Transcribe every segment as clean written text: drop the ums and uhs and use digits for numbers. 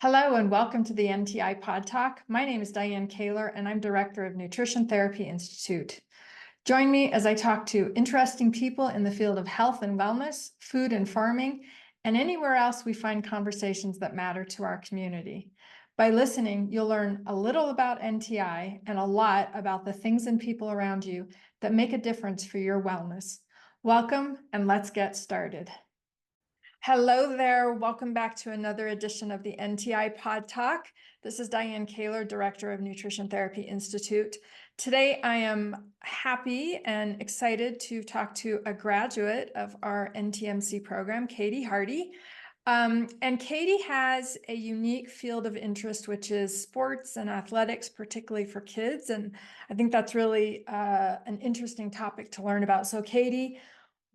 Hello and welcome to the NTI PodTalk. My name is Diane Kaler and I'm Director of Nutrition Therapy Institute. Join me as I talk to interesting people in the field of health and wellness, food and farming, and anywhere else we find conversations that matter to our community. By listening, you'll learn a little about NTI and a lot about the things and people around you that make a difference for your wellness. Welcome and let's get started. Hello there. Welcome back to another edition of the NTI PodTalk. This is Diane Kaler, Director of Nutrition Therapy Institute. Today, I am happy and excited to talk to a graduate of our NTMC program, Katie Hardie. And Katie has a unique field of interest, which is sports and athletics, particularly for kids. And I think that's really an interesting topic to learn about. So Katie,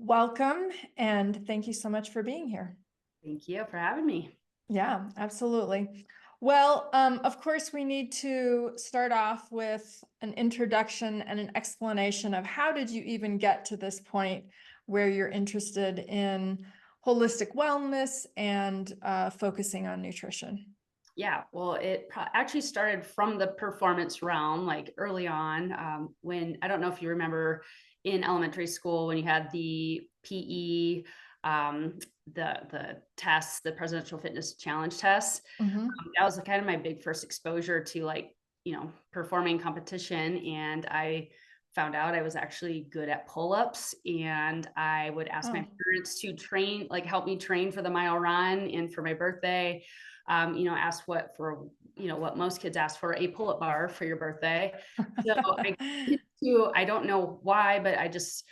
welcome, and thank you so much for being here. Thank you for having me. Yeah, absolutely. Well, of course, we need to start off with an introduction and an explanation of how did you even get to this point where you're interested in holistic wellness and focusing on nutrition? Yeah, well, it actually started from the performance realm, like early on, when I don't know if you remember in elementary school when you had the PE, the tests, the Presidential Fitness Challenge tests. Mm-hmm. That was kind of my big first exposure to performing competition, and I found out I was actually good at pull-ups, and I would ask my Oh. parents to train, like help me train for the mile run and for my birthday. Asked what most kids ask for, a pull-up bar for your birthday. So I don't know why, but I just,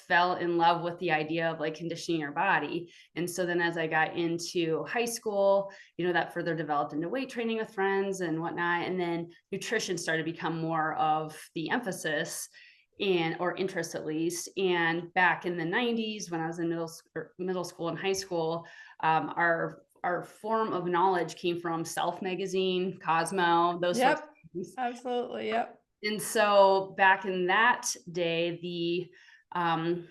fell in love with the idea of like conditioning your body. And so then as I got into high school, that further developed into weight training with friends and whatnot. And then nutrition started to become more of the emphasis or interest at least. And back in the 90s, when I was in middle school and high school, our form of knowledge came from Self magazine, Cosmo, those sorts of Yep, things. absolutely. Yep. And so back in that day, the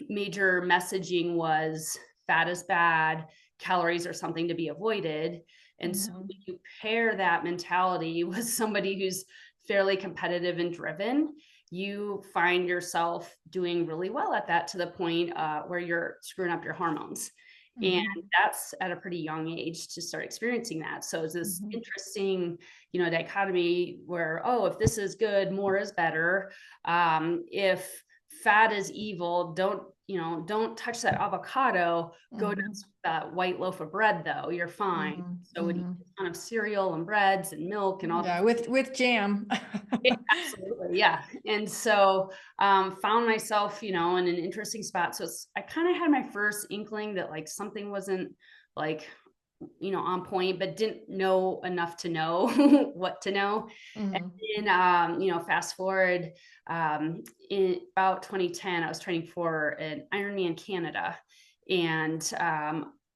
major messaging was fat is bad, calories are something to be avoided. And so Mm-hmm. when you pair that mentality with somebody who's fairly competitive and driven, you find yourself doing really well at that, to the point where you're screwing up your hormones. And Mm-hmm. that's at a pretty young age to start experiencing that. So it's this Mm-hmm. interesting, dichotomy where, oh, if this is good, more is better. If fat is evil, don't touch that avocado. Go to Mm-hmm. that white loaf of bread, though. You're fine. So would eat Mm-hmm. a ton of cereal and breads and milk and all. Yeah, with jam. Yeah, absolutely. Yeah. And so found myself, in an interesting spot. So I kind of had my first inkling that like something wasn't like, on point, but didn't know enough to know what to know. And Mm-hmm. then, fast forward in about 2010, I was training for an Ironman Canada. And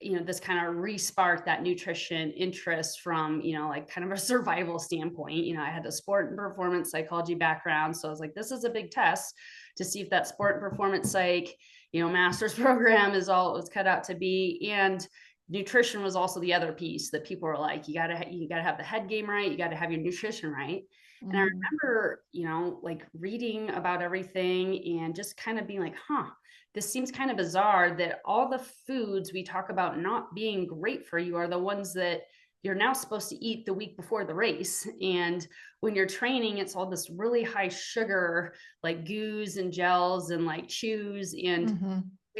this kind of re-sparked that nutrition interest from, like kind of a survival standpoint. I had a sport and performance psychology background. So I was like, this is a big test to see if that sport and performance psych, master's program is all it was cut out to be. And nutrition was also the other piece that people were like, you gotta have the head game right. You gotta have your nutrition right. And I Mm-hmm. remember, like reading about everything and just kind of being like, this seems kind of bizarre that all the foods we talk about not being great for you are the ones that you're now supposed to eat the week before the race. And when you're training, it's all this really high sugar, like goos and gels and like chews. And Mm-hmm.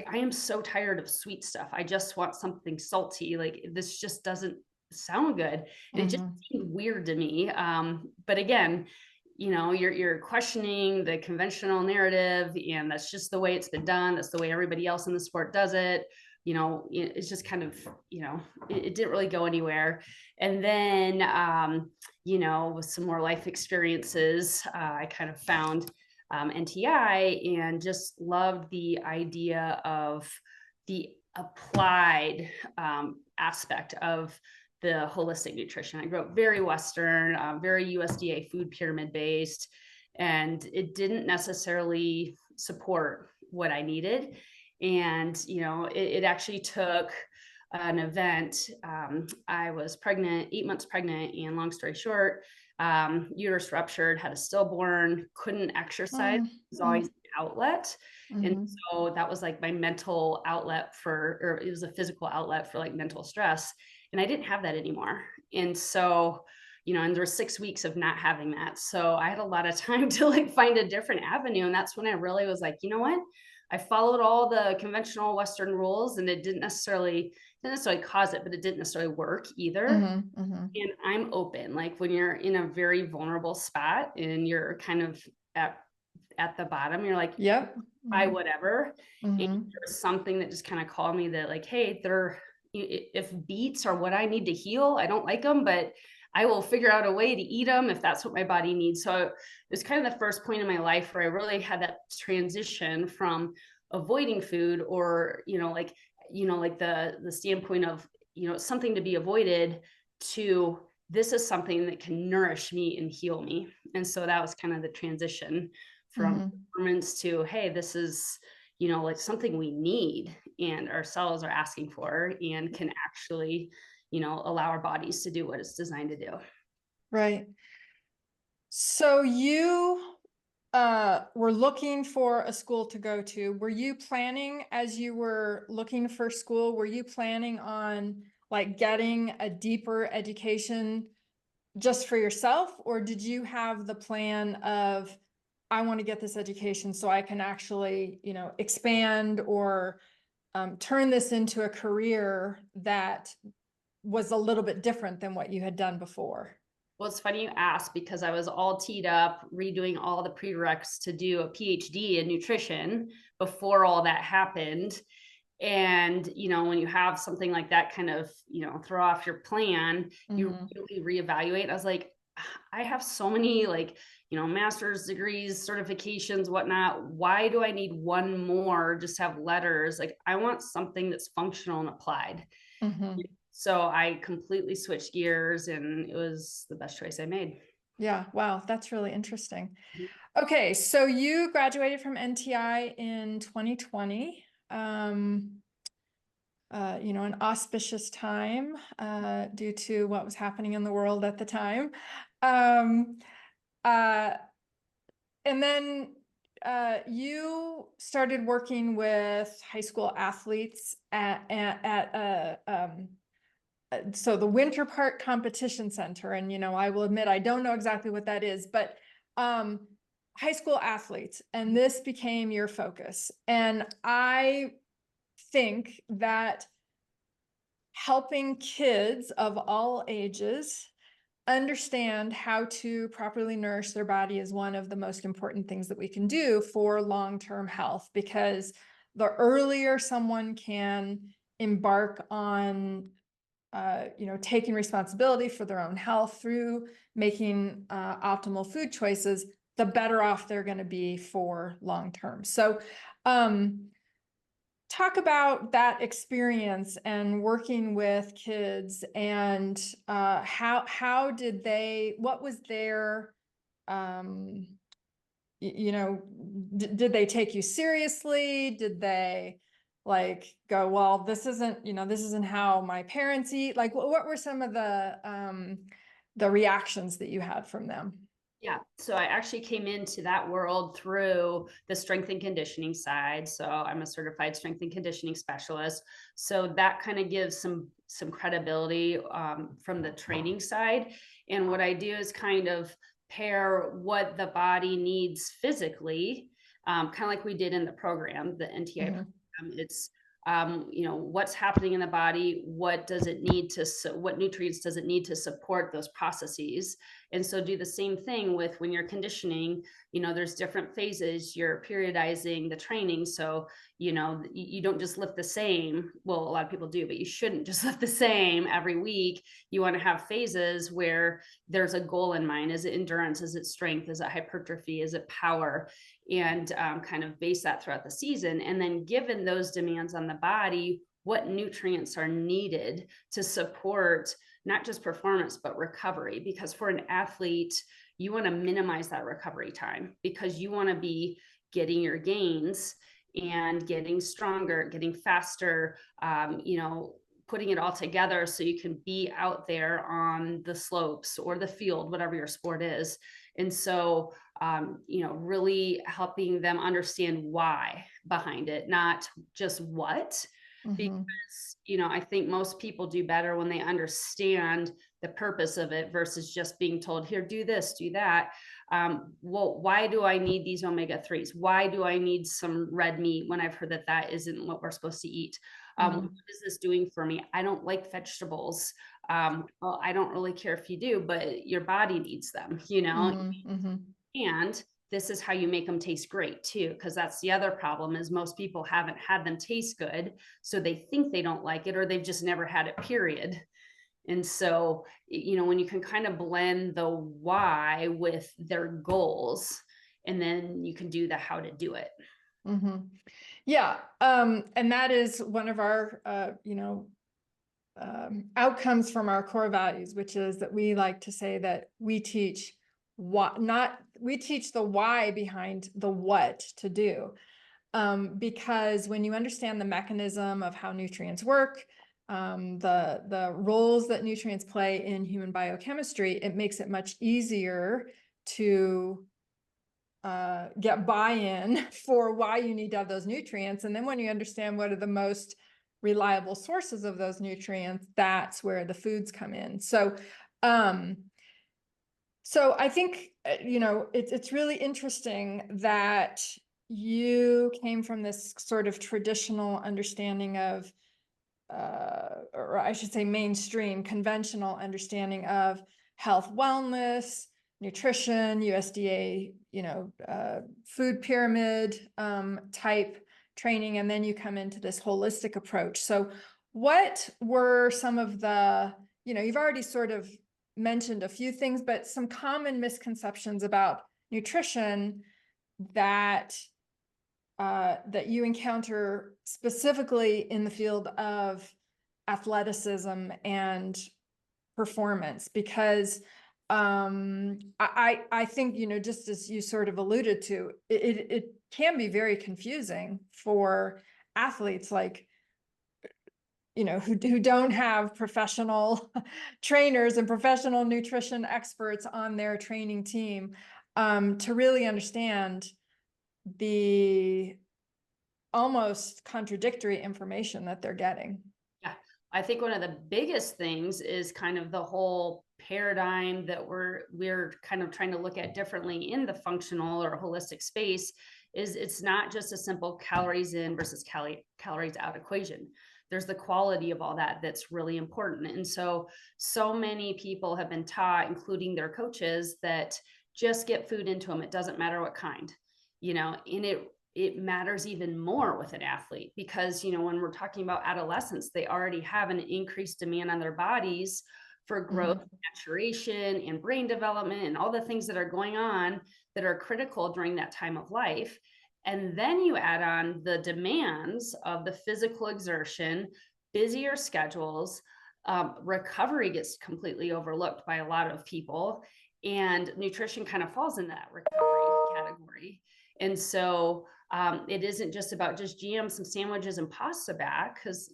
I am so tired of sweet stuff. I just want something salty. Like this just doesn't sound good. And it just Mm-hmm. seemed weird to me. But again, you're questioning the conventional narrative, and that's just the way it's been done. That's the way everybody else in the sport does it. It's just kind of, it didn't really go anywhere. And then, with some more life experiences, I kind of found NTI and just loved the idea of the applied aspect of the holistic nutrition. I grew up very Western, very USDA food pyramid based, and it didn't necessarily support what I needed. And, it actually took an event. I was pregnant, 8 months pregnant, and long story short, uterus ruptured, had a stillborn, couldn't exercise. It was always an outlet. And Mm-hmm. so that was like my mental outlet or it was a physical outlet for like mental stress. And I didn't have that anymore. And so, and there were 6 weeks of not having that. So I had a lot of time to like find a different avenue. And that's when I really was like, you know what? I followed all the conventional Western rules and it didn't necessarily cause it, but it didn't necessarily work either. Mm-hmm. Mm-hmm. And I'm open. Like when you're in a very vulnerable spot and you're kind of at the bottom, you're like, Yep. try whatever. And Mm-hmm. there's something that just kind of called me that like, hey, if beets are what I need to heal, I don't like them, but I will figure out a way to eat them if that's what my body needs. So it was kind of the first point in my life where I really had that transition from avoiding food or, like the standpoint of, something to be avoided to this is something that can nourish me and heal me. And so that was kind of the transition from Mm-hmm. performance to, hey, this is, like something we need and our cells are asking for and can actually, allow our bodies to do what it's designed to do. Right. So you were looking for a school to go to. Were you planning as you were looking for school, were you planning on like getting a deeper education just for yourself? Or did you have the plan of, I want to get this education so I can actually, expand or turn this into a career that was a little bit different than what you had done before? Well, it's funny you asked because I was all teed up, redoing all the prereqs to do a PhD in nutrition before all that happened. And, when you have something like that kind of, throw off your plan, you Mm-hmm. really reevaluate. I was like, I have so many like, master's degrees, certifications, whatnot. Why do I need one more just to have letters? Like, I want something that's functional and applied. Mm-hmm. So I completely switched gears and it was the best choice I made. Yeah. Wow. That's really interesting. Okay. So you graduated from NTI in 2020. An auspicious time due to what was happening in the world at the time. Um, uh, and then you started working with high school athletes so the Winter Park Competition Center. And, I will admit, I don't know exactly what that is, but um, high school athletes, and this became your focus. And I think that helping kids of all ages understand how to properly nourish their body is one of the most important things that we can do for long-term health, because the earlier someone can embark on taking responsibility for their own health through making optimal food choices, the better off they're going to be for long term. So talk about that experience and working with kids, and what was their did they take you seriously? Did they like go, well, this isn't how my parents eat? Like, what were some of the reactions that you had from them? Yeah. So I actually came into that world through the strength and conditioning side. So I'm a certified strength and conditioning specialist. So that kind of gives some credibility from the training side. And what I do is kind of pair what the body needs physically, kind of like we did in the program, the NTI Mm-hmm. program. It's what's happening in the body, what nutrients does it need to support those processes. And so do the same thing with when you're conditioning. There's different phases, you're periodizing the training. So you don't just lift the same. Well, a lot of people do, but you shouldn't just lift the same every week. You want to have phases where there's a goal in mind. Is it endurance? Is it strength? Is it hypertrophy? Is it power? And kind of base that throughout the season. And then given those demands on the body, what nutrients are needed to support not just performance, but recovery. Because for an athlete, you want to minimize that recovery time because you want to be getting your gains and getting stronger, getting faster, putting it all together so you can be out there on the slopes or the field, whatever your sport is. And so, really helping them understand why behind it, not just what. Mm-hmm. Because, I think most people do better when they understand the purpose of it versus just being told, here, do this, do that. Well, why do I need these omega-3s? Why do I need some red meat when I've heard that that isn't what we're supposed to eat? What is this doing for me? I don't like vegetables. Well, I don't really care if you do, but your body needs them, Mm-hmm. Mm-hmm. and this is how you make them taste great too, because that's the other problem is most people haven't had them taste good, so they think they don't like it, or they've just never had it, period. And so, when you can kind of blend the why with their goals, and then you can do the how to do it. Mm-hmm. Yeah. And that is one of our, outcomes from our core values, which is that we like to say that we teach we teach the why behind the what to do. Because when you understand the mechanism of how nutrients work, the roles that nutrients play in human biochemistry, it makes it much easier to get buy-in for why you need to have those nutrients. And then when you understand what are the most reliable sources of those nutrients, that's where the foods come in. So, I think, it's really interesting that you came from this sort of traditional understanding of, or I should say mainstream, conventional understanding of health, wellness, nutrition, USDA, food pyramid type training, and then you come into this holistic approach. So what were some of the, you've already sort of mentioned a few things, but some common misconceptions about nutrition that that you encounter specifically in the field of athleticism and performance? Because I think, just as you sort of alluded to, it can be very confusing for athletes, like, who don't have professional trainers and professional nutrition experts on their training team, to really understand the almost contradictory information that they're getting. Yeah, I think one of the biggest things is kind of the whole paradigm that we're kind of trying to look at differently in the functional or holistic space. Is it's not just a simple calories in versus calories out equation. There's the quality of all that that's really important. And so many people have been taught, including their coaches, that just get food into them. It doesn't matter what kind, and it matters even more with an athlete because, when we're talking about adolescents, they already have an increased demand on their bodies for growth, maturation, and brain development, and all the things that are going on that are critical during that time of life. And then you add on the demands of the physical exertion, busier schedules, recovery gets completely overlooked by a lot of people, and nutrition kind of falls in that recovery category. And so it isn't just about just GM some sandwiches and pasta back, because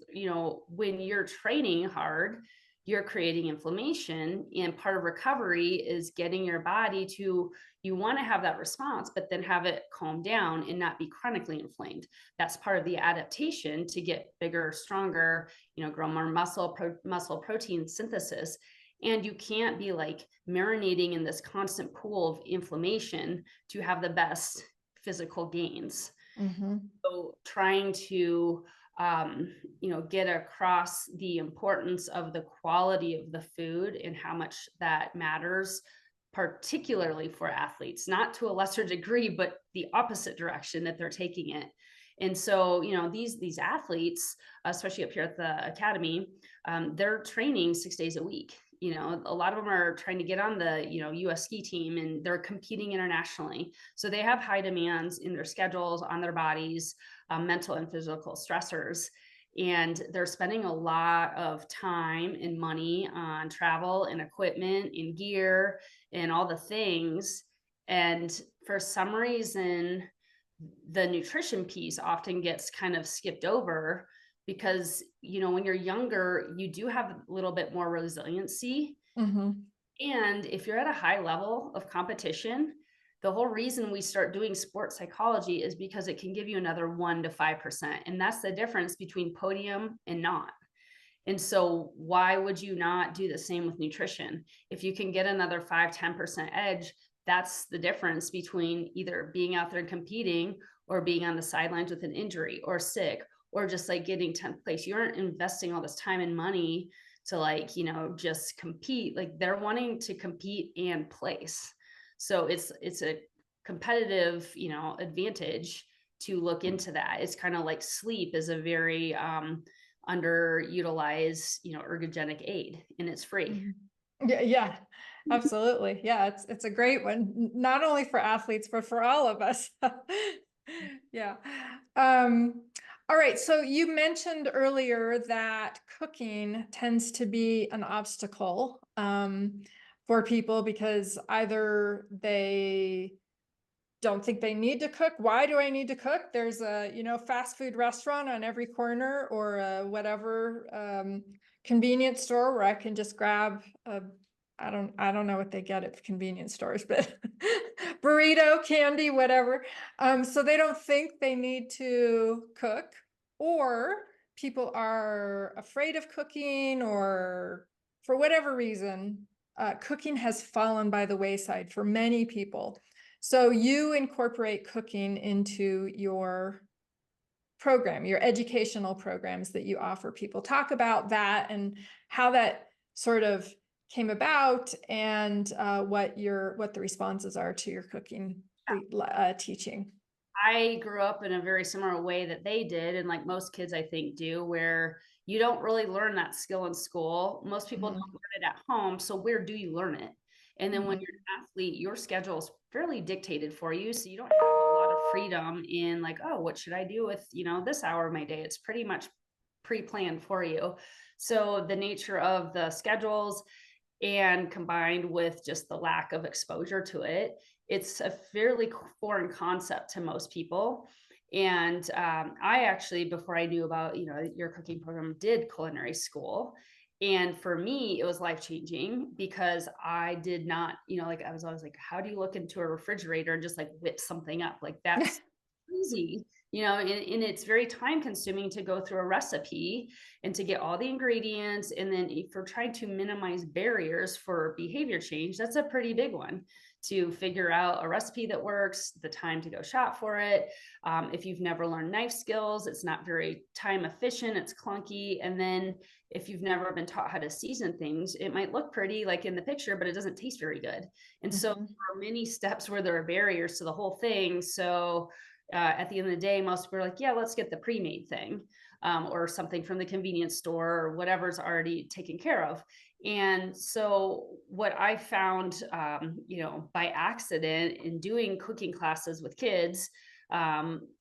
when you're training hard, you're creating inflammation, and part of recovery is getting your body to, you want to have that response, but then have it calm down and not be chronically inflamed. That's part of the adaptation to get bigger, stronger, grow more muscle protein synthesis. And you can't be like marinating in this constant pool of inflammation to have the best physical gains. So trying to get across the importance of the quality of the food and how much that matters, particularly for athletes, not to a lesser degree, but the opposite direction that they're taking it. And so, these athletes, especially up here at the academy, they're training 6 days a week. A lot of them are trying to get on the, US ski team, and they're competing internationally. So they have high demands in their schedules, on their bodies, mental and physical stressors. And they're spending a lot of time and money on travel and equipment and gear and all the things. And for some reason, the nutrition piece often gets kind of skipped over because, when you're younger, you do have a little bit more resiliency. Mhm. And if you're at a high level of competition, the whole reason we start doing sports psychology is because it can give you another 1 to 5%. And that's the difference between podium and not. And so why would you not do the same with nutrition? If you can get another 5-10% edge, that's the difference between either being out there and competing or being on the sidelines with an injury or sick or just like getting 10th place. You aren't investing all this time and money to just compete. Like they're wanting to compete and place. So it's a competitive, advantage to look into that. It's kind of like sleep is a very underutilized, ergogenic aid, and it's free. Mhm. Yeah, yeah, absolutely. Yeah, it's a great one, not only for athletes, but for all of us. Yeah. All right. So you mentioned earlier that cooking tends to be an obstacle for people because either they don't think they need to cook. Why do I need to cook? There's a, fast food restaurant on every corner or whatever convenience store where I can just grab a, I don't know what they get at convenience stores, but burrito, candy, whatever. So they don't think they need to cook, or people are afraid of cooking, or for whatever reason, cooking has fallen by the wayside for many people. So you incorporate cooking into your program, your educational programs that you offer people. Talk about that and how that sort of came about, and what the responses are to your cooking teaching. I grew up in a very similar way that they did, and like most kids, I think, do, where you don't really learn that skill in school. Most people Mhm. don't learn it at home. So where do you learn it? And then when Mhm. you're an athlete, your schedule is fairly dictated for you. So you don't have a lot of freedom in like, oh, what should I do with, this hour of my day? It's pretty much pre-planned for you. So the nature of the schedules and combined with just the lack of exposure to it, it's a fairly foreign concept to most people. And I actually, before I knew about your cooking program, did culinary school. And for me, it was life changing because I did not, like I was always like, how do you look into a refrigerator and just like whip something up? Like that's easy, and it's very time consuming to go through a recipe and to get all the ingredients. And then if you're trying to minimize barriers for behavior change, that's a pretty big one to figure out a recipe that works, the time to go shop for it. If you've never learned knife skills, it's not very time efficient, it's clunky. And then if you've never been taught how to season things, it might look pretty like in the picture, but it doesn't taste very good. And so there Mhm. are many steps where there are barriers to the whole thing. So at the end of the day, most people are like, yeah, let's get the pre-made thing, or something from the convenience store or whatever's already taken care of. And so what I found, by accident in doing cooking classes with kids,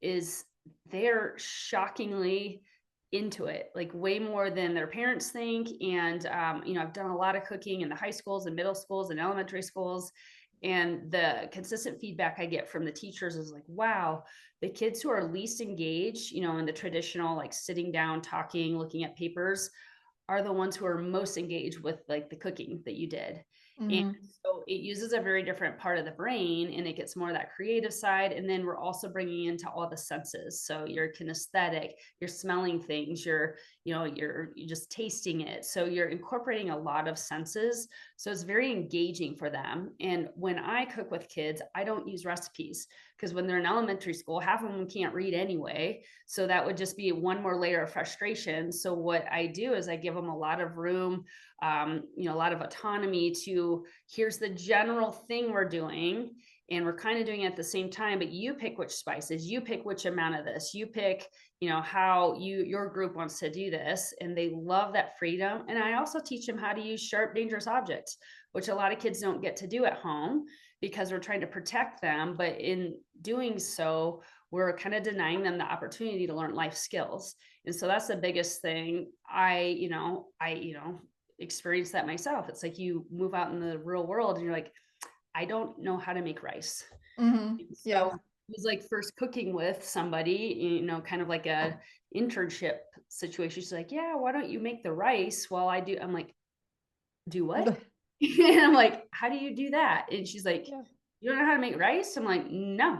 is they're shockingly into it, like way more than their parents think. And, I've done a lot of cooking in the high schools and middle schools and elementary schools. And the consistent feedback I get from the teachers is like, wow, the kids who are least engaged, in the traditional, like sitting down, talking, looking at papers, are the ones who are most engaged with like the cooking that you did. And Mhm. so it uses a very different part of the brain and it gets more of that creative side. And then we're also bringing into all the senses. So you're kinesthetic, you're smelling things, you're just tasting it. So you're incorporating a lot of senses. So it's very engaging for them. And when I cook with kids, I don't use recipes because when they're in elementary school, half of them can't read anyway. So that would just be one more layer of frustration. So what I do is I give them a lot of room, a lot of autonomy to, here's the general thing we're doing. And we're kind of doing it at the same time, but you pick which spices, you pick which amount of this, you pick, how your group wants to do this. And they love that freedom. And I also teach them how to use sharp, dangerous objects, which a lot of kids don't get to do at home because we're trying to protect them. But in doing so, we're kind of denying them the opportunity to learn life skills. And so that's the biggest thing. I experienced that myself. It's like you move out in the real world and you're like, I don't know how to make rice. Mhm. So Yeah. was like first cooking with somebody, kind of like a internship situation. She's like, yeah, why don't you make the rice while I do? I'm like, do what? And I'm like, how do you do that? And she's like, Yeah. you don't know how to make rice? I'm like, no.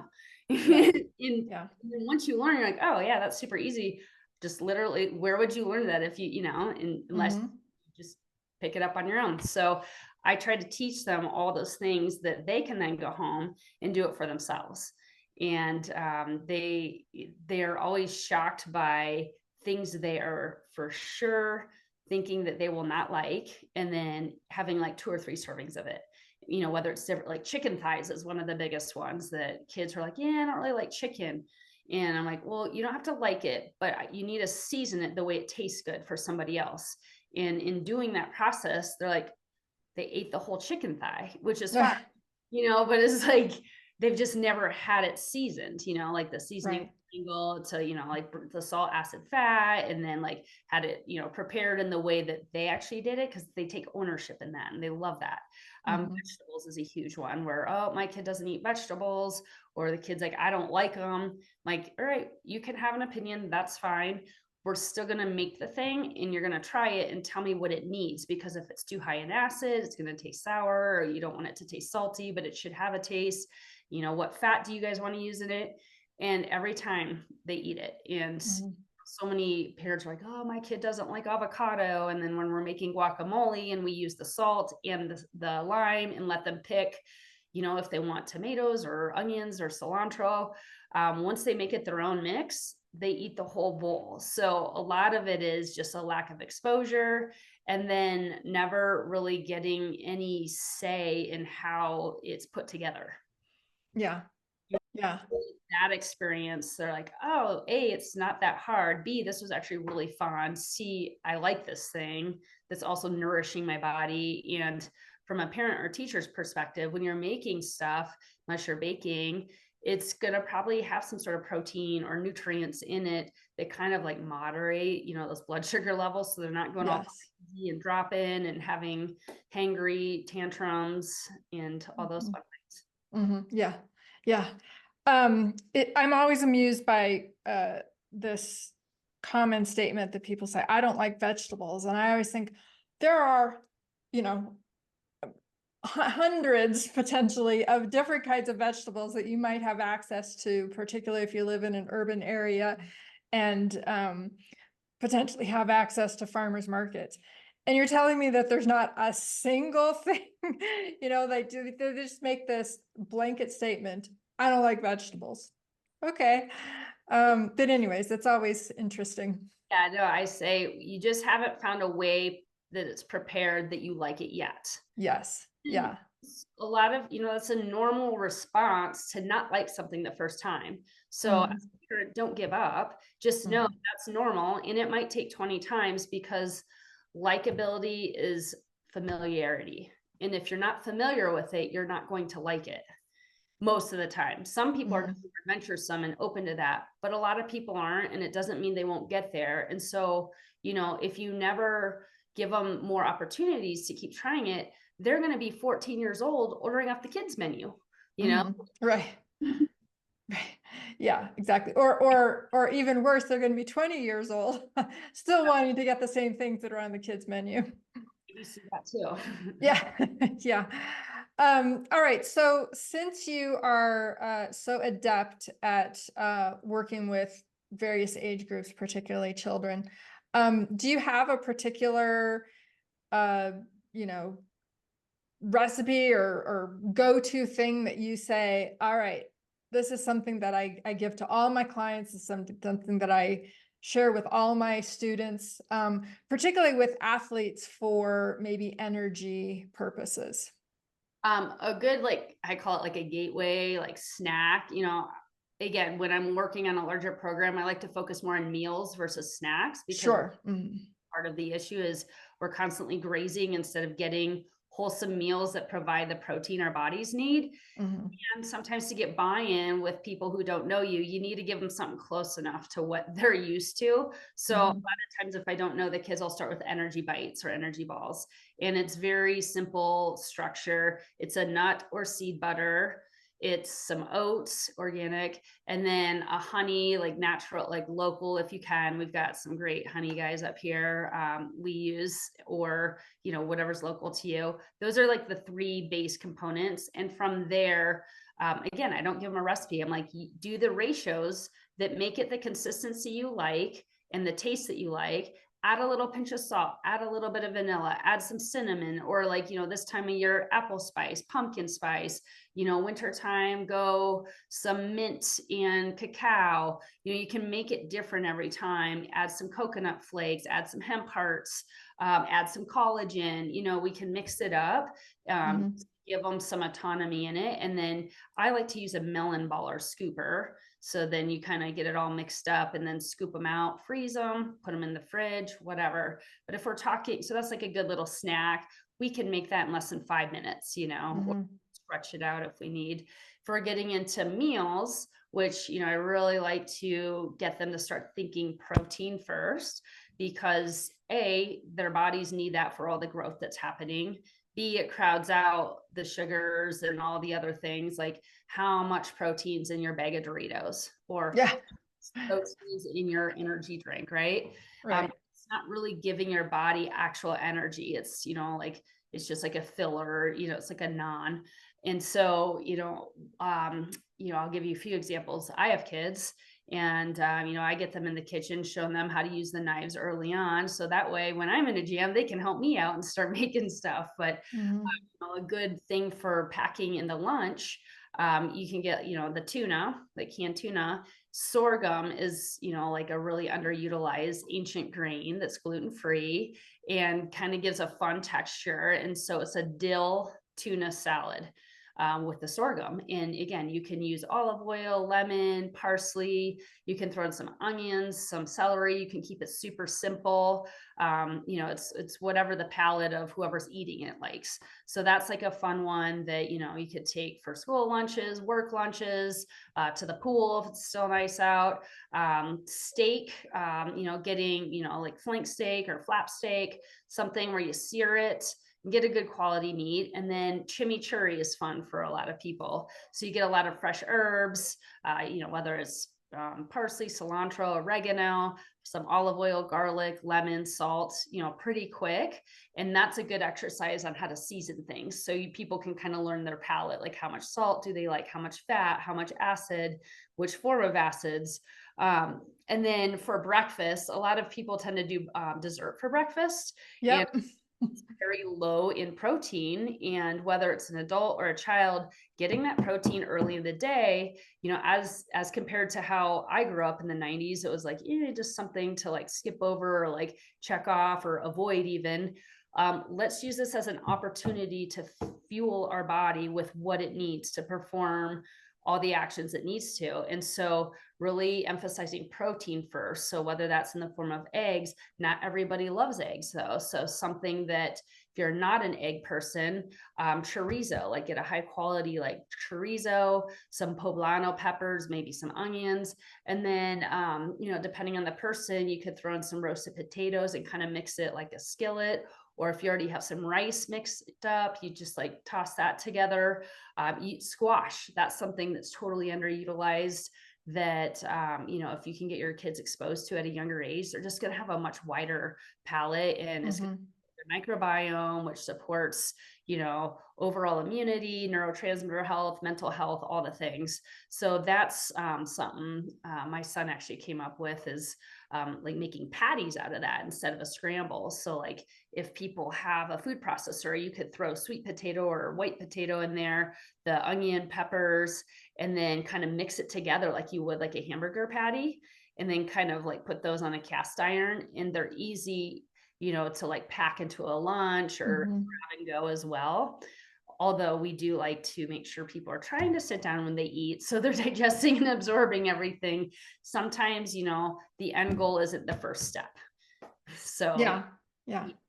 Yeah. And Yeah. then once you learn, you're like, oh yeah, that's super easy. Just literally, where would you learn that if unless Mm-hmm. you just pick it up on your own? So I try to teach them all those things that they can then go home and do it for themselves. And they are always shocked by things they are for sure thinking that they will not like, and then having like 2 or 3 servings of it. Whether it's different, like chicken thighs is one of the biggest ones that kids are like, yeah, I don't really like chicken. And I'm like, well, you don't have to like it, but you need to season it the way it tastes good for somebody else. And in doing that process, they're like, they ate the whole chicken thigh, which is fine, but it's like they've just never had it seasoned, like the seasoning Right. angle to, like the salt, acid, fat, and then like had it, prepared in the way that they actually did it because they take ownership in that and they love that. Mm-hmm. Vegetables is a huge one where, oh, my kid doesn't eat vegetables, or the kid's like, I don't like them. Like, all right, you can have an opinion, that's fine. We're still going to make the thing and you're going to try it and tell me what it needs, because if it's too high in acid, it's going to taste sour, or you don't want it to taste salty, but it should have a taste. What fat do you guys want to use in it? And every time they eat it. And Mm-hmm. so many parents are like, oh, my kid doesn't like avocado. And then when we're making guacamole and we use the salt and the lime and let them pick, if they want tomatoes or onions or cilantro, once they make it their own mix, they eat the whole bowl. So a lot of it is just a lack of exposure, and then never really getting any say in how it's put together. Yeah. Yeah. That experience, they're like, oh, A, it's not that hard. B, this was actually really fun. C, I like this thing that's also nourishing my body. And from a parent or teacher's perspective, when you're making stuff, unless you're baking, it's going to probably have some sort of protein or nutrients in it that kind of like moderate, those blood sugar levels. So they're not going all Yes. crazy and dropping and having hangry tantrums and all those Mm-hmm. fun things. Mm-hmm. Yeah. Yeah. I'm always amused by this common statement that people say, I don't like vegetables. And I always think there are, you know, hundreds potentially of different kinds of vegetables that you might have access to, particularly if you live in an urban area and potentially have access to farmers markets. And you're telling me that there's not a single thing, they just make this blanket statement. I don't like vegetables. Okay. But anyways, it's always interesting. Yeah, no, I say you just haven't found a way that it's prepared that you like it yet. Yes. And Yeah. a lot of, that's a normal response to not like something the first time. So as Mm-hmm. a parent, don't give up. Just know Mm-hmm. that's normal. And it might take 20 times, because likability is familiarity. And if you're not familiar with it, you're not going to like it most of the time. Some people are Mm-hmm. more adventuresome and open to that, but a lot of people aren't, and it doesn't mean they won't get there. And so, if you never give them more opportunities to keep trying it, they're going to be 14 years old ordering off the kids menu, you know? Mm-hmm. Right. Right. Yeah, exactly. Or even worse, they're going to be 20 years old, still wanting to get the same things that are on the kids' menu. You see that too. Yeah, yeah. All right. So since you are so adept at working with various age groups, particularly children, do you have a particular uh, you know, recipe or go-to thing that you say, all right, this is something that I give to all my clients, is something that I share with all my students, particularly with athletes for maybe energy purposes? A good, like, I call it like a gateway, like snack, again, when I'm working on a larger program, I like to focus more on meals versus snacks, because Sure. Mm-hmm. part of the issue is we're constantly grazing instead of getting wholesome meals that provide the protein our bodies need. Mm-hmm. And sometimes to get buy-in with people who don't know you, you need to give them something close enough to what they're used to. So a lot Mm-hmm. of times, if I don't know the kids, I'll start with energy bites or energy balls. And it's very simple structure. It's a nut or seed butter. it's some oats, organic, and then a honey, like natural, like local, if you can. We've got some great honey guys up here we use, or, whatever's local to you. Those are like the 3 base components. And from there, again, I don't give them a recipe. I'm like, do the ratios that make it the consistency you like and the taste that you like. Add a little pinch of salt, add a little bit of vanilla, add some cinnamon, or like, this time of year, apple spice, pumpkin spice, wintertime, go some mint and cacao. You can make it different every time. Add some coconut flakes, add some hemp hearts, add some collagen, we can mix it up. Give them some autonomy in it. And then I like to use a melon baller scooper. So then you kind of get it all mixed up and then scoop them out, freeze them, put them in the fridge, whatever. But if we're talking, so that's like a good little snack. We can make that in less than 5 minutes, or stretch it out if we need. If we're getting into meals, which, I really like to get them to start thinking protein first, because A, their bodies need that for all the growth that's happening. B, it crowds out the sugars and all the other things, like how much protein's in your bag of Doritos, or proteins in your energy drink, right? Right. It's not really giving your body actual energy. It's, like, it's just like a filler, it's like a non. And so, I'll give you a few examples. I have kids, and, I get them in the kitchen, showing them how to use the knives early on. So that way, when I'm in a jam, they can help me out and start making stuff. But a good thing for packing in the lunch, you can get, the tuna, the canned tuna. Sorghum is, like a really underutilized ancient grain that's gluten-free and kind of gives a fun texture. And so it's a dill tuna salad with the sorghum. And again, you can use olive oil, lemon, parsley. You can throw in some onions, some celery. You can keep it super simple. It's whatever the palate of whoever's eating it likes. So that's like a fun one that, you could take for school lunches, work lunches, to the pool if it's still nice out. Steak, getting, like flank steak or flap steak, something where you sear it, get a good quality meat. And then chimichurri is fun for a lot of people. So you get a lot of fresh herbs, whether it's parsley, cilantro, oregano, some olive oil, garlic, lemon, salt, pretty quick. And that's a good exercise on how to season things. So people can kind of learn their palate, like how much salt do they like, how much fat, how much acid, which form of acids. And then for breakfast, a lot of people tend to do dessert for breakfast. Yep. And it's very low in protein, and whether it's an adult or a child, getting that protein early in the day, as compared to how I grew up in the 90s, it was like, just something to like skip over or like check off or avoid even. Let's use this as an opportunity to fuel our body with what it needs to perform all the actions it needs to. And so really emphasizing protein first. So whether that's in the form of eggs, not everybody loves eggs though. So something that if you're not an egg person, chorizo, like get a high quality, like chorizo, some poblano peppers, maybe some onions. And then, depending on the person, you could throw in some roasted potatoes and kind of mix it like a skillet. Or if you already have some rice mixed up, you just like toss that together. Eat squash. That's something that's totally underutilized that, if you can get your kids exposed to at a younger age, they're just going to have a much wider palate, and it's going to microbiome, which supports, overall immunity, neurotransmitter health, mental health, all the things. So that's something my son actually came up with, is like making patties out of that instead of a scramble. So like if people have a food processor, you could throw sweet potato or white potato in there, the onion, peppers, and then kind of mix it together like you would like a hamburger patty, and then kind of like put those on a cast iron, and they're easy, to like pack into a lunch or grab and go as well. Although we do like to make sure people are trying to sit down when they eat, so they're digesting and absorbing everything. Sometimes, the end goal isn't the first step. So yeah.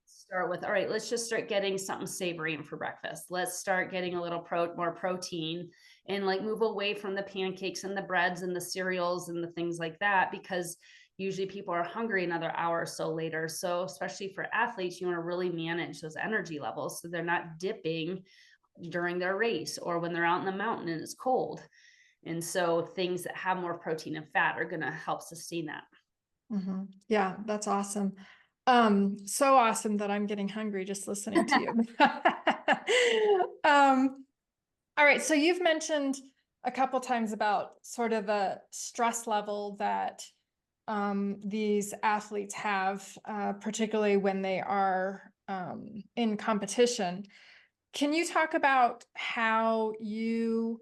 Start with, all right, let's just start getting something savory in for breakfast. Let's start getting a little more protein, and like move away from the pancakes and the breads and the cereals and the things like that, because usually people are hungry another hour or so later. So especially for athletes, you want to really manage those energy levels so they're not dipping during their race or when they're out in the mountain and it's cold. And so things that have more protein and fat are going to help sustain that. Yeah, that's awesome. So awesome that I'm getting hungry just listening to you. All right, so you've mentioned a couple times about sort of the stress level that these athletes have, particularly when they are in competition. Can you talk about how you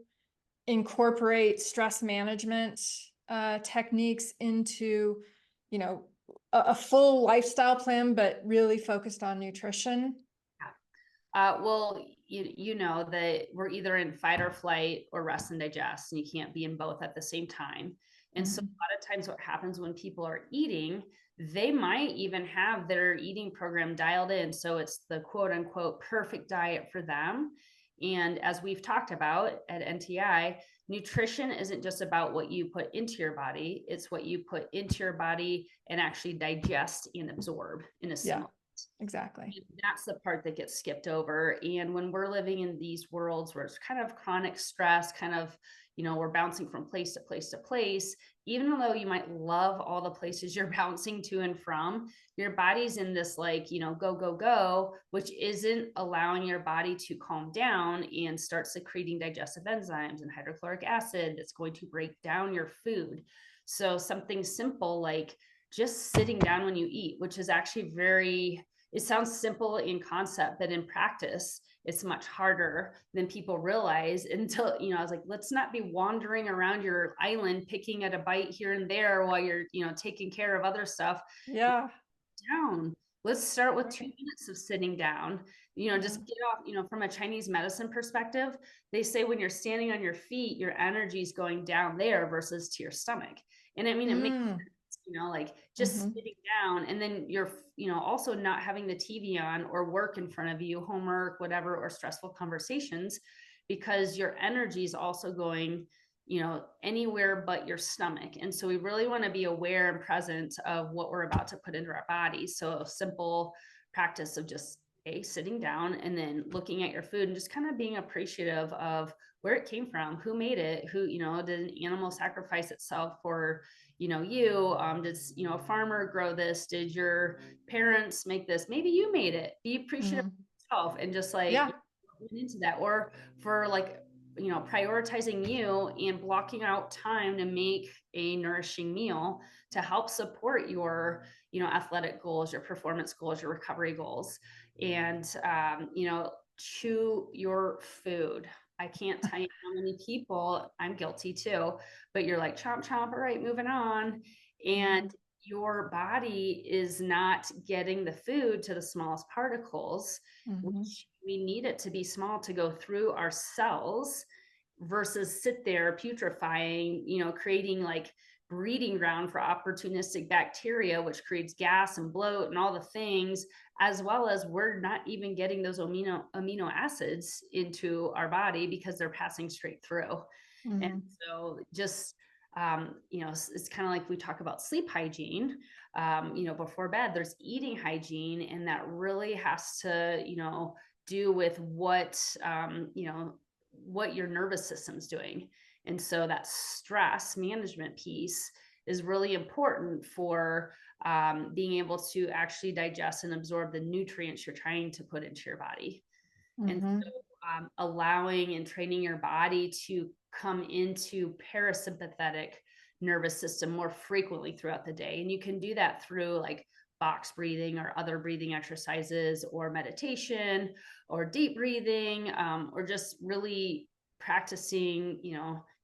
incorporate stress management techniques into, you know, a full lifestyle plan, but really focused on nutrition? Well, you know that we're either in fight or flight or rest and digest, and you can't be in both at the same time. And so a lot of times what happens when people are eating, they might even have their eating program dialed in. So it's the quote unquote perfect diet for them. And as we've talked about at NTI, nutrition isn't just about what you put into your body, it's what you put into your body and actually digest and absorb in a Yeah, similar. exactly. That's the part that gets skipped over. And when we're living in these worlds where it's kind of chronic stress, kind of, we're bouncing from place to place to place, even though you might love all the places you're bouncing to and from, your body's in this like, go, go, go, which isn't allowing your body to calm down and start secreting digestive enzymes and hydrochloric acid that's going to break down your food. So something simple like just sitting down when you eat, which is actually it sounds simple in concept, but in practice, it's much harder than people realize until, I was like, let's not be wandering around your island, picking at a bite here and there while you're, taking care of other stuff. Yeah. Down. Let's start with 2 minutes of sitting down, just get off, from a Chinese medicine perspective, they say when you're standing on your feet, your energy is going down there versus to your stomach. And I mean, it makes like just sitting down, and then you're, also not having the TV on or work in front of you, homework, whatever, or stressful conversations, because your energy is also going, anywhere but your stomach. And so we really want to be aware and present of what we're about to put into our bodies. So a simple practice of just sitting down and then looking at your food and just kind of being appreciative of where it came from, who made it, who, did an animal sacrifice itself for, did, a farmer grow this? Did your parents make this? Maybe you made it. Be appreciative of yourself and just like into that. Or for like, prioritizing you and blocking out time to make a nourishing meal to help support your, athletic goals, your performance goals, your recovery goals. And, chew your food. I can't tell you how many people, I'm guilty too, but you're like, chomp, chomp, all right, moving on. And your body is not getting the food to the smallest particles, which we need it to be small to go through our cells versus sit there putrefying, creating like breeding ground for opportunistic bacteria, which creates gas and bloat and all the things, as well as we're not even getting those amino acids into our body because they're passing straight through. And so just, it's kind of like we talk about sleep hygiene, before bed, there's eating hygiene, and that really has to, do with what, what your nervous system's doing. And so that stress management piece is really important for being able to actually digest and absorb the nutrients you're trying to put into your body. And so allowing and training your body to come into parasympathetic nervous system more frequently throughout the day. And you can do that through like box breathing or other breathing exercises or meditation or deep breathing, or just really practicing,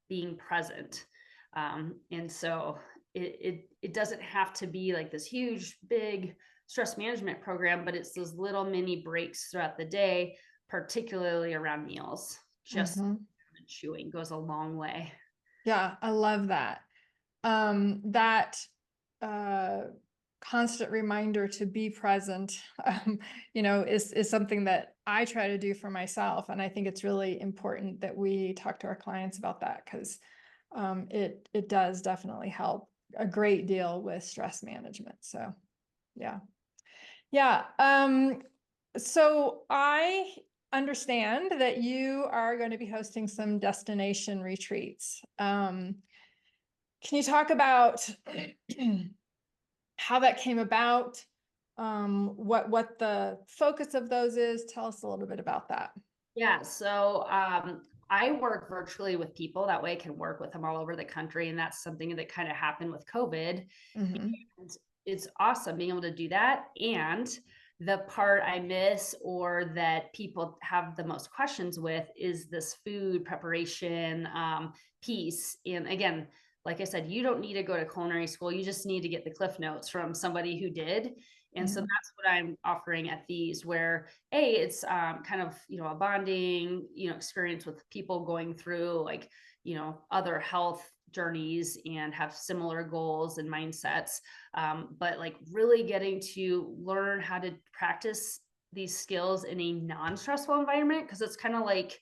being present. And so it doesn't have to be like this huge, big stress management program, but it's those little mini breaks throughout the day, particularly around meals. Just chewing goes a long way. Yeah, I love that. That constant reminder to be present, is something that I try to do for myself. And I think it's really important that we talk to our clients about that, because it does definitely help a great deal with stress management. So yeah. So I understand that you are going to be hosting some destination retreats. Can you talk about how that came about? What the focus of those is? Tell us a little bit about that. Yeah, so I work virtually with people. That way I can work with them all over the country. And that's something that kind of happened with COVID. Mm-hmm. And it's awesome being able to do that. And the part I miss or that people have the most questions with is this food preparation piece. And again, like I said, you don't need to go to culinary school. You just need to get the cliff notes from somebody who did. And so that's what I'm offering at these, where it's kind of, a bonding, experience with people going through like, other health journeys and have similar goals and mindsets. But like really getting to learn how to practice these skills in a non-stressful environment. Cause it's kind of like,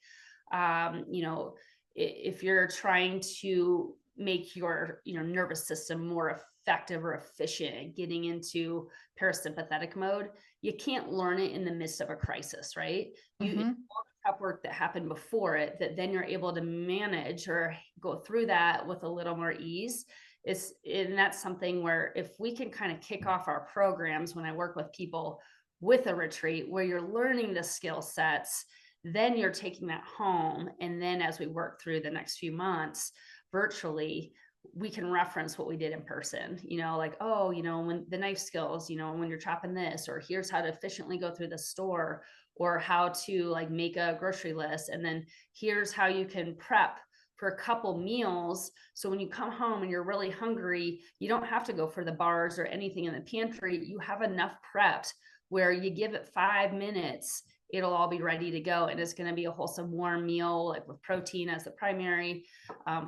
if you're trying to make your, nervous system more effective or efficient at getting into parasympathetic mode, you can't learn it in the midst of a crisis, right? You all the prep work that happened before it, that then you're able to manage or go through that with a little more ease. And that's something where if we can kind of kick off our programs when I work with people with a retreat where you're learning the skill sets, then you're taking that home. And then as we work through the next few months virtually, we can reference what we did in person, like, when the knife skills, when you're chopping this, or here's how to efficiently go through the store, or how to like make a grocery list. And then here's how you can prep for a couple meals. So when you come home and you're really hungry, you don't have to go for the bars or anything in the pantry. You have enough prepped where you give it 5 minutes, it'll all be ready to go. And it's going to be a wholesome, warm meal, like with protein as the primary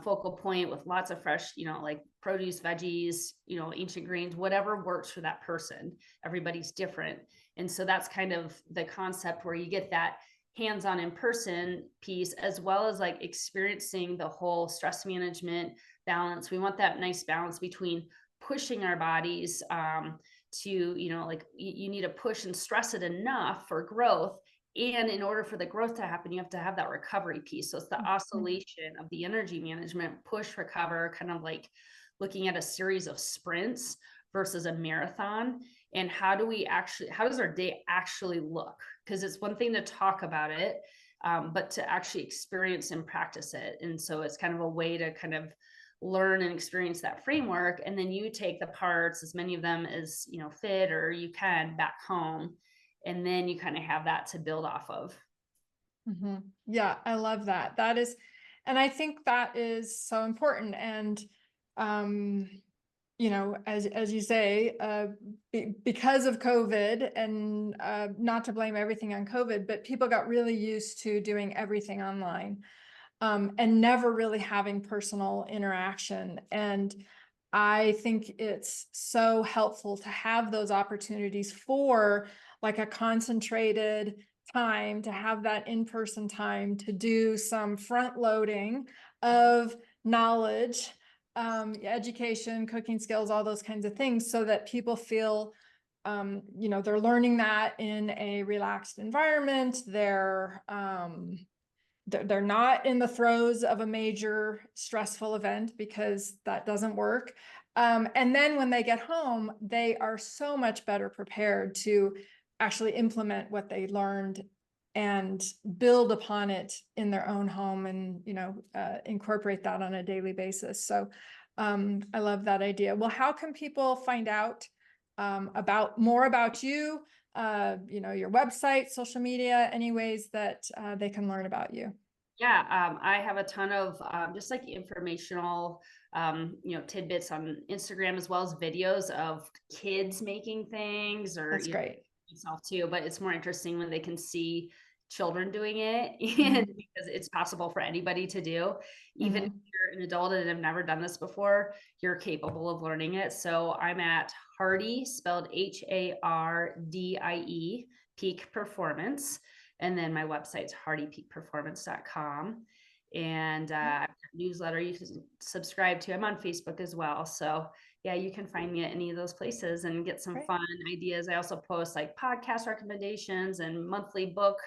focal point, with lots of fresh, like produce, veggies, ancient greens, whatever works for that person. Everybody's different. And so that's kind of the concept where you get that hands-on in-person piece, as well as like experiencing the whole stress management balance. We want that nice balance between pushing our bodies to, like you need to push and stress it enough for growth. And in order for the growth to happen, you have to have that recovery piece. So it's the oscillation of the energy management, push, recover, kind of like looking at a series of sprints versus a marathon. And how does our day actually look? Because it's one thing to talk about it, but to actually experience and practice it. And so it's kind of a way to kind of learn and experience that framework. And then you take the parts, as many of them as, fit or you can, back home. And then you kind of have that to build off of. Yeah, I love that. And I think that is so important. And, as you say, because of COVID, and not to blame everything on COVID, but people got really used to doing everything online, and never really having personal interaction. And I think it's so helpful to have those opportunities for like a concentrated time, to have that in-person time, to do some front loading of knowledge, education, cooking skills, all those kinds of things, so that people feel they're learning that in a relaxed environment. They're not in the throes of a major stressful event, because that doesn't work. And then when they get home, they are so much better prepared to actually implement what they learned and build upon it in their own home, and incorporate that on a daily basis. So I love that idea. Well, how can people find out more about you? Your website, social media, any ways that they can learn about you? Yeah, I have a ton of just like informational, tidbits on Instagram, as well as videos of kids making things, or That's great. yourself too. But it's more interesting when they can see children doing it, and because it's possible for anybody to do. Even if you're an adult and have never done this before, you're capable of learning it. So I'm at Hardie, spelled Hardie, Peak Performance. And then my website's hardiepeakperformance.com. And I've got a newsletter you can subscribe to. I'm on Facebook as well. So yeah, you can find me at any of those places and get some fun ideas. I also post like podcast recommendations and monthly book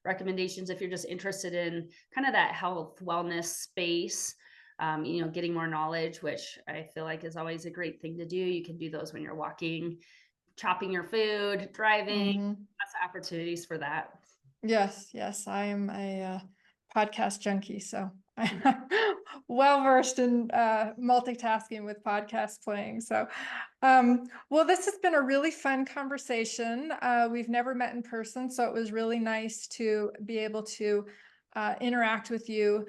recommendations if you're just interested in kind of that health wellness space. Getting more knowledge, which I feel like is always a great thing to do. You can do those when you're walking, chopping your food, driving, lots of opportunities for that. Yes, yes, I am a podcast junkie, so I'm well versed in multitasking with podcast playing. So, well, this has been a really fun conversation. We've never met in person, so it was really nice to be able to interact with you,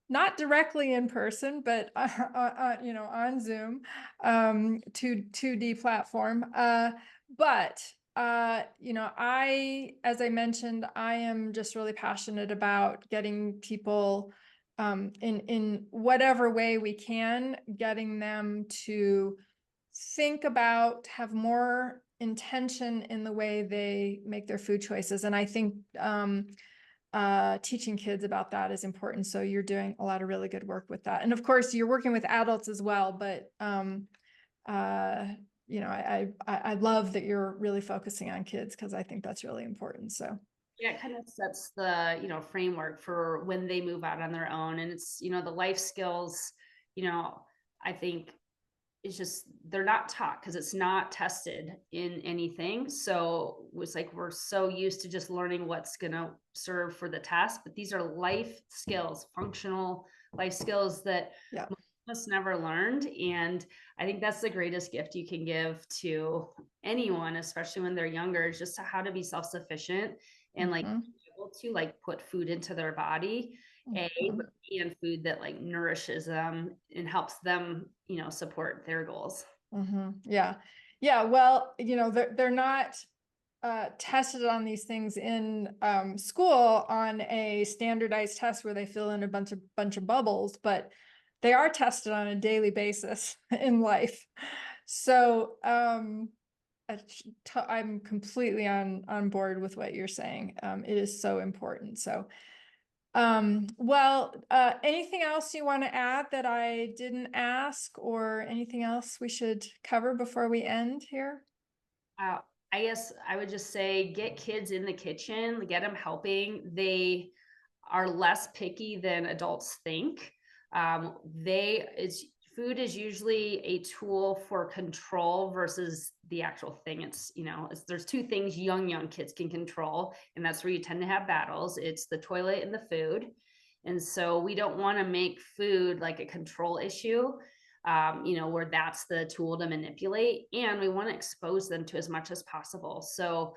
not directly in person, but on Zoom, 2D platform. But as I mentioned, I am just really passionate about getting people in whatever way we can, getting them to think about, have more intention in the way they make their food choices. And I think teaching kids about that is important. So you're doing a lot of really good work with that. And of course, you're working with adults as well, but I love that you're really focusing on kids because I think that's really important. So yeah, it kind of sets the, framework for when they move out on their own. And it's, the life skills, I think it's just, they're not taught because it's not tested in anything. So it's like, we're so used to just learning what's going to serve for the test, but these are life skills, functional life skills that yeah. us never learned. And I think that's the greatest gift you can give to anyone, especially when they're younger, is just how to be self-sufficient and like be able to like put food into their body, and food that like nourishes them and helps them, support their goals. Yeah. Yeah. Well, they're not tested on these things in school on a standardized test where they fill in a bunch of bubbles, but they are tested on a daily basis in life. So I'm completely on board with what you're saying. It is so important. So, anything else you want to add that I didn't ask, or anything else we should cover before we end here? Uh, I guess I would just say get kids in the kitchen, get them helping. They are less picky than adults think. Food is usually a tool for control versus the actual thing. There's two things young kids can control, and that's where you tend to have battles. It's the toilet and the food. And so we don't want to make food like a control issue, where that's the tool to manipulate. And we want to expose them to as much as possible. So,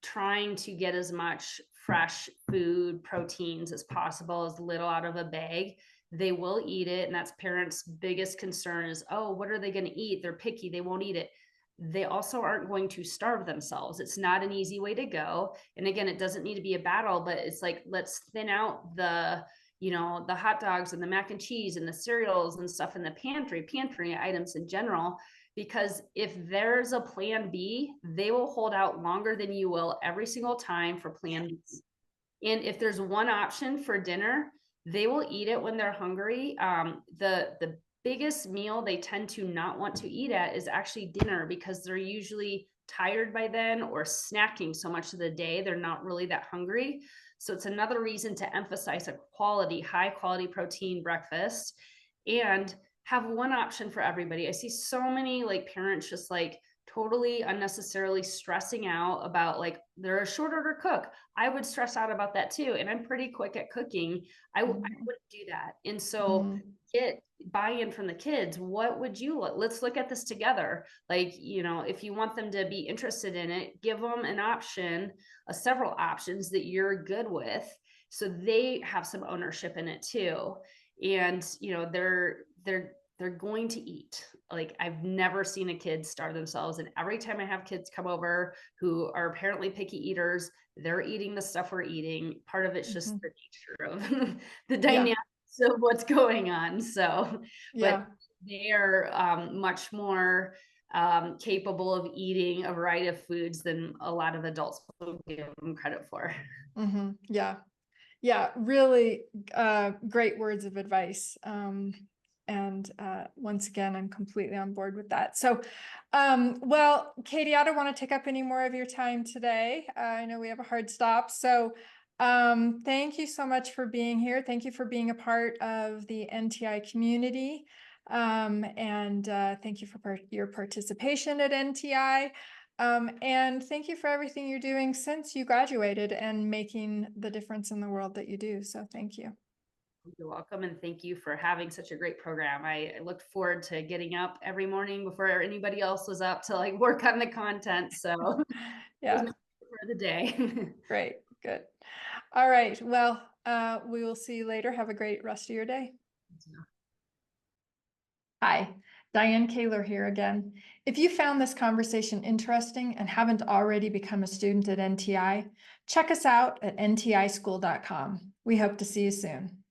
trying to get as much fresh food, proteins as possible, as little out of a bag. They will eat it. And that's parents' biggest concern is, oh, what are they going to eat? They're picky. They won't eat it. They also aren't going to starve themselves. It's not an easy way to go. And again, it doesn't need to be a battle, but it's like, let's thin out the hot dogs and the mac and cheese and the cereals and stuff in the pantry items in general, because if there's a plan B, they will hold out longer than you will every single time for plan B. And if there's one option for dinner, they will eat it when they're hungry. The biggest meal they tend to not want to eat at is actually dinner, because they're usually tired by then or snacking so much of the day, they're not really that hungry. So it's another reason to emphasize a high quality protein breakfast and have one option for everybody. I see so many like parents just like totally unnecessarily stressing out about like they're a short order cook. I would stress out about that too. And I'm pretty quick at cooking. I wouldn't do that. And so get buy-in from the kids. What would you look? Let's look at this together. Like, if you want them to be interested in it, give them an option, several options that you're good with, so they have some ownership in it too. And, they're going to eat. Like, I've never seen a kid starve themselves. And every time I have kids come over who are apparently picky eaters, they're eating the stuff we're eating. Part of it's just the nature of the dynamics of what's going on. So, but they are much more capable of eating a variety of foods than a lot of adults will give them credit for. Yeah, really great words of advice. And once again, I'm completely on board with that. So, Katie, I don't want to take up any more of your time today. I know we have a hard stop. So Thank you so much for being here. Thank you for being a part of the NTI community. And thank you for your participation at NTI. And thank you for everything you're doing since you graduated and making the difference in the world that you do. So thank you. You're welcome, and thank you for having such a great program. I looked forward to getting up every morning before anybody else was up to like work on the content. So it was Yeah, my favorite for the day. great, good. All right, well, we will see you later. Have a great rest of your day. Hi, Diane Kaler here again. If you found this conversation interesting and haven't already become a student at NTI, check us out at ntischool.com. We hope to see you soon.